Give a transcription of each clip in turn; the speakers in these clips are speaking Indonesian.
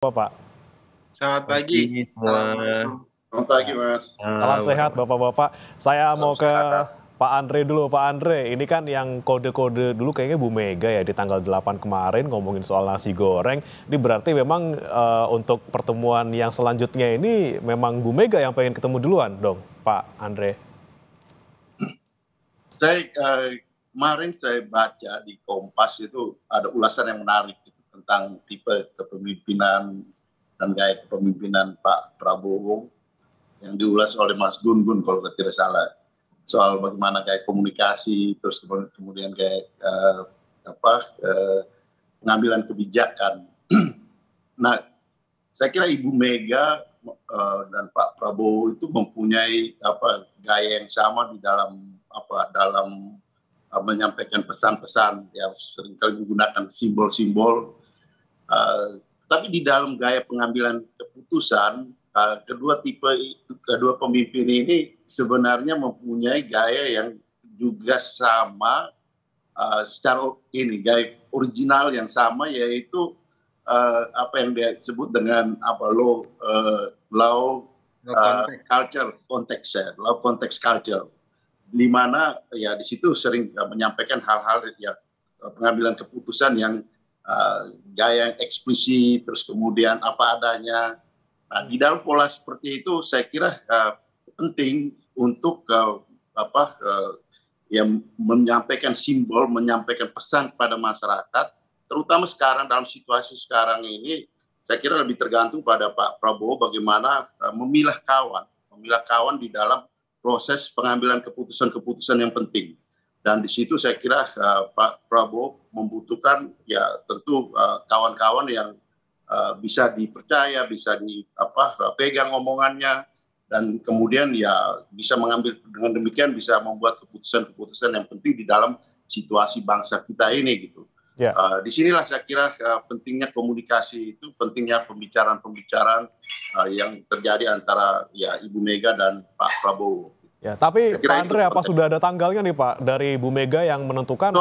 Bapak. Selamat pagi. Pagi semua. Assalamualaikum. Selamat pagi, Mas. Salam sehat Bapak-Bapak. Saya mau ke sehat. Pak Andre dulu. Pak Andre, ini kan yang kode-kode dulu kayaknya Bu Mega ya di tanggal 8 kemarin ngomongin soal nasi goreng. Ini berarti memang untuk pertemuan yang selanjutnya ini memang Bu Mega yang pengen ketemu duluan dong, Pak Andre. Kemarin saya baca di Kompas itu ada ulasan yang menarik gitu, tentang tipe kepemimpinan dan gaya kepemimpinan Pak Prabowo yang diulas oleh Mas Gun Gun kalau tidak salah, soal bagaimana gaya komunikasi, terus kemudian gaya pengambilan kebijakan. Nah, saya kira Ibu Mega dan Pak Prabowo itu mempunyai gaya yang sama di dalam menyampaikan pesan-pesan, ya seringkali menggunakan simbol-simbol. Tapi di dalam gaya pengambilan keputusan, kedua pemimpin ini sebenarnya mempunyai gaya yang juga sama, secara gaya original yang sama, yaitu apa yang dia sebut dengan low context culture, di mana ya di situ sering menyampaikan hal-hal yang pengambilan keputusan yang gaya yang eksplisit, terus kemudian apa adanya. Nah, di dalam pola seperti itu saya kira penting untuk yang menyampaikan simbol, menyampaikan pesan kepada masyarakat, terutama sekarang dalam situasi sekarang ini. Saya kira lebih tergantung pada Pak Prabowo bagaimana memilah kawan di dalam proses pengambilan keputusan-keputusan yang penting. Dan di situ saya kira Pak Prabowo membutuhkan ya tentu kawan-kawan yang bisa dipercaya, bisa dipegang omongannya, dan kemudian ya bisa mengambil, dengan demikian bisa membuat keputusan-keputusan yang penting di dalam situasi bangsa kita ini gitu. Ya. Disinilah saya kira pentingnya komunikasi itu, pentingnya pembicaraan-pembicaraan yang terjadi antara ya Ibu Mega dan Pak Prabowo. Ya, tapi Pak Andre, apa sudah ada tanggalnya nih Pak dari Bu Mega yang menentukan?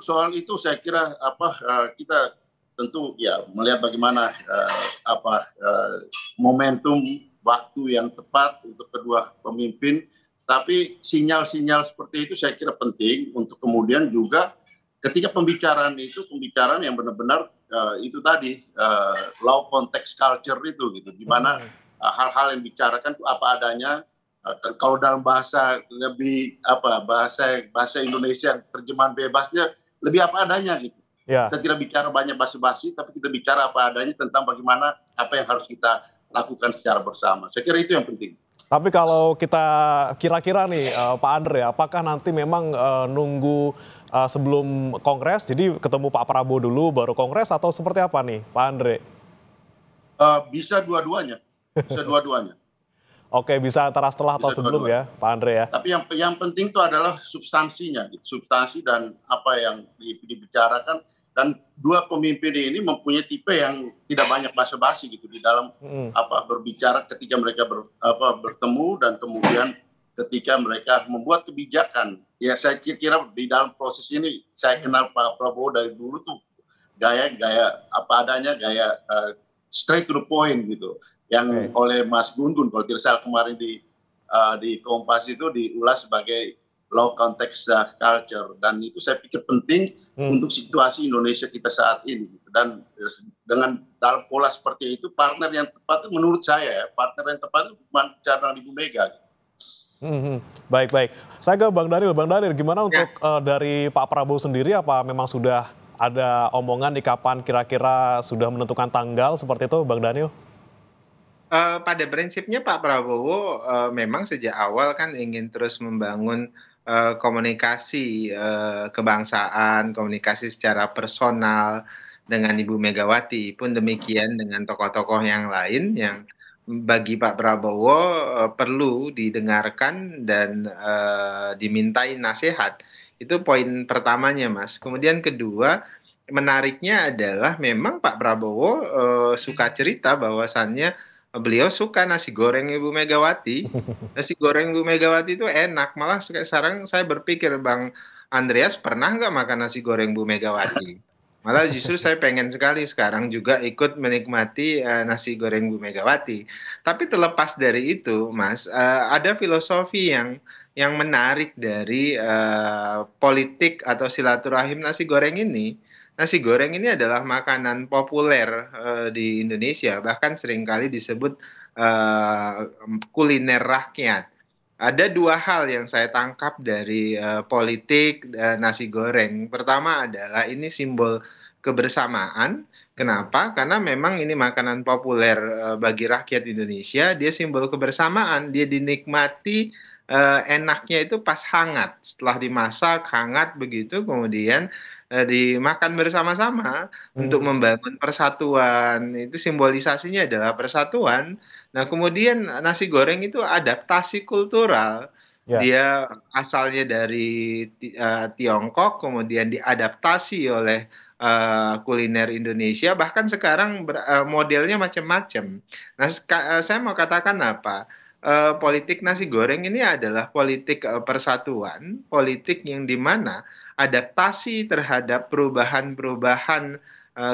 Soal itu saya kira kita tentu ya melihat bagaimana momentum waktu yang tepat untuk kedua pemimpin. Tapi sinyal-sinyal seperti itu saya kira penting untuk kemudian juga ketika pembicaraan yang benar-benar itu tadi low context culture itu gitu, di mana hal-hal yang dibicarakan itu apa adanya. Kalau dalam bahasa lebih bahasa Indonesia terjemahan bebasnya lebih apa adanya gitu. Ya. Kita tidak bicara banyak basa-basi, tapi kita bicara apa adanya tentang bagaimana apa yang harus kita lakukan secara bersama. Saya kira itu yang penting. Tapi kalau kita kira-kira nih Pak Andre, apakah nanti memang nunggu sebelum Kongres, jadi ketemu Pak Prabowo dulu baru Kongres, atau seperti apa nih Pak Andre? Bisa dua-duanya. Oke, bisa antara setelah atau sebelum ya, Pak Andre ya. Tapi yang penting itu adalah substansinya, gitu. Substansi dan apa yang dibicarakan. Dan dua pemimpin ini mempunyai tipe yang tidak banyak basa-basi gitu di dalam berbicara ketika mereka bertemu, dan kemudian ketika mereka membuat kebijakan. Ya saya kira di dalam proses ini saya kenal Pak Prabowo dari dulu tuh gaya apa adanya, gaya straight to the point gitu. Yang oleh Mas Gun Gun kalau tidak salah kemarin di Kompas itu diulas sebagai low context culture, dan itu saya pikir penting untuk situasi Indonesia kita saat ini. Dan dengan dalam pola seperti itu, partner yang tepat menurut saya partner yang tepat itu bicara Ibu Mega. Baik. Saya ke Bang Daniel. Bang Daniel, gimana untuk dari Pak Prabowo sendiri, apa memang sudah ada omongan di kapan kira-kira sudah menentukan tanggal seperti itu, Bang Daniel? Pada prinsipnya Pak Prabowo memang sejak awal kan ingin terus membangun komunikasi kebangsaan, komunikasi secara personal dengan Ibu Megawati. Pun demikian dengan tokoh-tokoh yang lain yang bagi Pak Prabowo perlu didengarkan dan dimintai nasihat. Itu poin pertamanya, Mas. Kemudian kedua, menariknya adalah memang Pak Prabowo suka cerita bahwasannya beliau suka nasi goreng Ibu Megawati. Nasi goreng Ibu Megawati itu enak. Malah sekarang saya berpikir, Bang Andreas, pernah nggak makan nasi goreng Bu Megawati? Malah justru saya pengen sekali sekarang juga ikut menikmati nasi goreng Bu Megawati. Tapi terlepas dari itu, Mas, ada filosofi yang menarik dari politik atau silaturahim nasi goreng ini. Nasi goreng ini adalah makanan populer di Indonesia, bahkan seringkali disebut eh, kuliner rakyat. Ada dua hal yang saya tangkap dari politik nasi goreng. Pertama adalah ini simbol kebersamaan. Kenapa? Karena memang ini makanan populer bagi rakyat Indonesia. Dia simbol kebersamaan. Dia dinikmati enaknya itu pas hangat. Setelah dimasak hangat begitu, kemudian dimakan bersama-sama untuk Hmm, membangun persatuan. Itu simbolisasinya adalah persatuan. Nah, kemudian nasi goreng itu adaptasi kultural. ya. Dia asalnya dari Tiongkok, kemudian diadaptasi oleh kuliner Indonesia, bahkan sekarang modelnya macam-macam. Nah, saya mau katakan apa? Politik nasi goreng ini adalah politik persatuan, politik yang dimana adaptasi terhadap perubahan-perubahan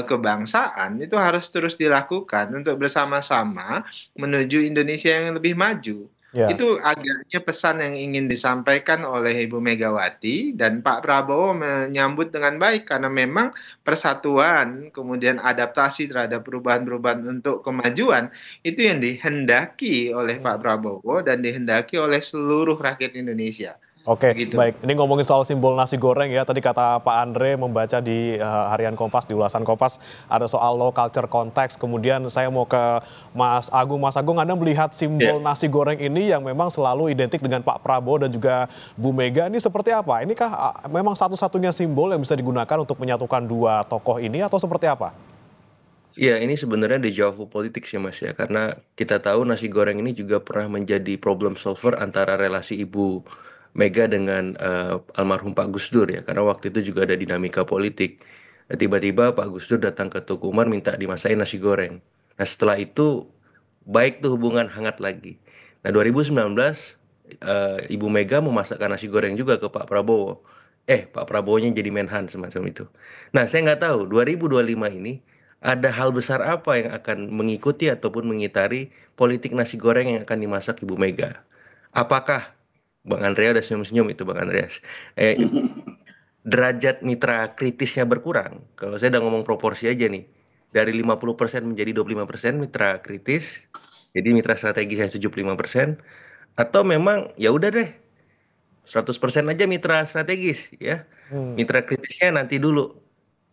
kebangsaan itu harus terus dilakukan untuk bersama-sama menuju Indonesia yang lebih maju. Ya. Itu agaknya pesan yang ingin disampaikan oleh Ibu Megawati dan Pak Prabowo menyambut dengan baik karena memang persatuan, kemudian adaptasi terhadap perubahan-perubahan untuk kemajuan itu yang dihendaki oleh Pak Hmm. Prabowo dan dihendaki oleh seluruh rakyat Indonesia. Oke, Begitu. baik. Ini ngomongin soal simbol nasi goreng ya. Tadi kata Pak Andre membaca di Harian Kompas, di ulasan Kompas, ada soal low culture context. Kemudian saya mau ke Mas Agung. Mas Agung, Anda melihat simbol Ya, nasi goreng ini yang memang selalu identik dengan Pak Prabowo dan juga Bu Mega ini seperti apa? Inikah memang satu-satunya simbol yang bisa digunakan untuk menyatukan dua tokoh ini atau seperti apa? ya ini sebenarnya deja vu politik sih Mas ya, karena kita tahu nasi goreng ini juga pernah menjadi problem solver antara relasi Ibu Mega dengan almarhum Pak Gus Dur ya, karena waktu itu juga ada dinamika politik. Nah, tiba-tiba Pak Gus Dur datang ke Tuku Umar minta dimasain nasi goreng. Nah setelah itu baik tuh hubungan hangat lagi. Nah 2019 Ibu Mega memasakkan nasi goreng juga ke Pak Prabowo. Pak Prabowo-nya jadi Menhan semacam itu. Nah saya nggak tahu 2025 ini ada hal besar apa yang akan mengikuti ataupun mengitari politik nasi goreng yang akan dimasak Ibu Mega? Apakah Bang Andrea udah senyum-senyum itu Bang Andreas? Derajat mitra kritisnya berkurang. Kalau saya udah ngomong proporsi aja nih, dari 50% menjadi 25% mitra kritis, jadi mitra strategisnya 75%, atau memang ya udah deh 100% aja mitra strategis ya. Hmm. Mitra kritisnya nanti dulu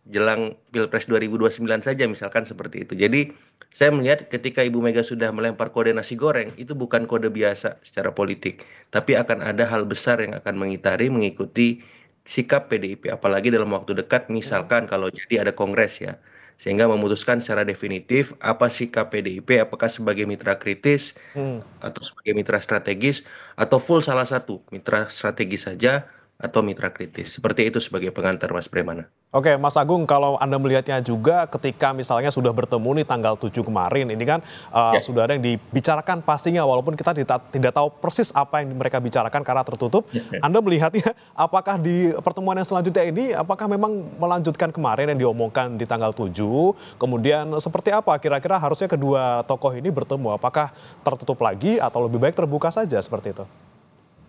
jelang Pilpres 2029 saja misalkan seperti itu. Jadi saya melihat ketika Ibu Mega sudah melempar kode nasi goreng itu bukan kode biasa secara politik, tapi akan ada hal besar yang akan mengikuti sikap PDIP apalagi dalam waktu dekat Hmm. misalkan kalau jadi ada kongres ya. Sehingga memutuskan secara definitif apa sikap PDIP apakah sebagai mitra kritis Hmm. atau sebagai mitra strategis atau full salah satu mitra strategis saja atau mitra kritis. Seperti itu sebagai pengantar Mas Bremana. Oke, Mas Agung, kalau Anda melihatnya juga ketika misalnya sudah bertemu nih tanggal 7 kemarin, ini kan Ya. sudah ada yang dibicarakan pastinya, walaupun kita tidak tahu persis apa yang mereka bicarakan karena tertutup. Anda melihatnya apakah di pertemuan yang selanjutnya ini, apakah memang melanjutkan kemarin yang diomongkan di tanggal 7, kemudian seperti apa kira-kira harusnya kedua tokoh ini bertemu? Apakah tertutup lagi atau lebih baik terbuka saja seperti itu?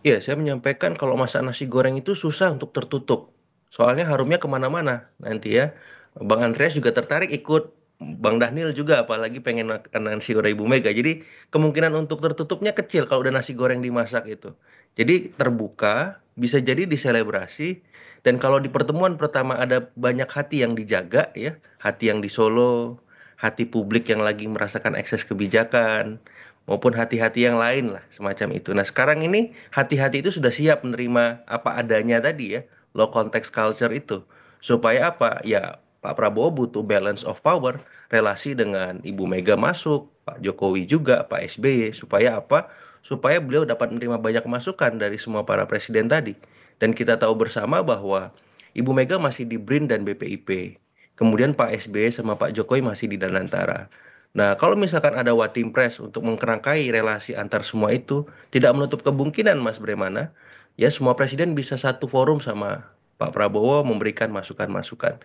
Iya, saya menyampaikan kalau masak nasi goreng itu susah untuk tertutup. Soalnya harumnya kemana-mana nanti ya. Bang Andreas juga tertarik ikut. Bang Dhanil juga apalagi pengen makan nasi goreng Ibu Mega. Jadi kemungkinan untuk tertutupnya kecil kalau udah nasi goreng dimasak itu. Jadi terbuka, bisa jadi diselebrasi. Dan kalau di pertemuan pertama ada banyak hati yang dijaga ya. Hati yang di Solo, hati publik yang lagi merasakan ekses kebijakan maupun hati-hati yang lain lah semacam itu. Nah sekarang ini hati-hati itu sudah siap menerima apa adanya tadi ya, low context culture itu. Supaya apa? Ya Pak Prabowo butuh balance of power, relasi dengan Ibu Mega masuk, Pak Jokowi juga, Pak SBY, supaya apa? Supaya beliau dapat menerima banyak masukan dari semua para presiden tadi. Dan kita tahu bersama bahwa Ibu Mega masih di BRIN dan BPIP. Kemudian Pak SBY sama Pak Jokowi masih di Danantara. Nah, kalau misalkan ada Watimpres untuk mengkerangkai relasi antar semua itu, tidak menutup kemungkinan Mas Bremana, ya semua presiden bisa satu forum sama Pak Prabowo memberikan masukan-masukan.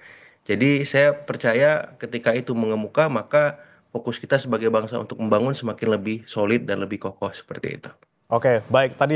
Jadi saya percaya ketika itu mengemuka, maka fokus kita sebagai bangsa untuk membangun semakin lebih solid dan lebih kokoh seperti itu. Oke, baik. Tadi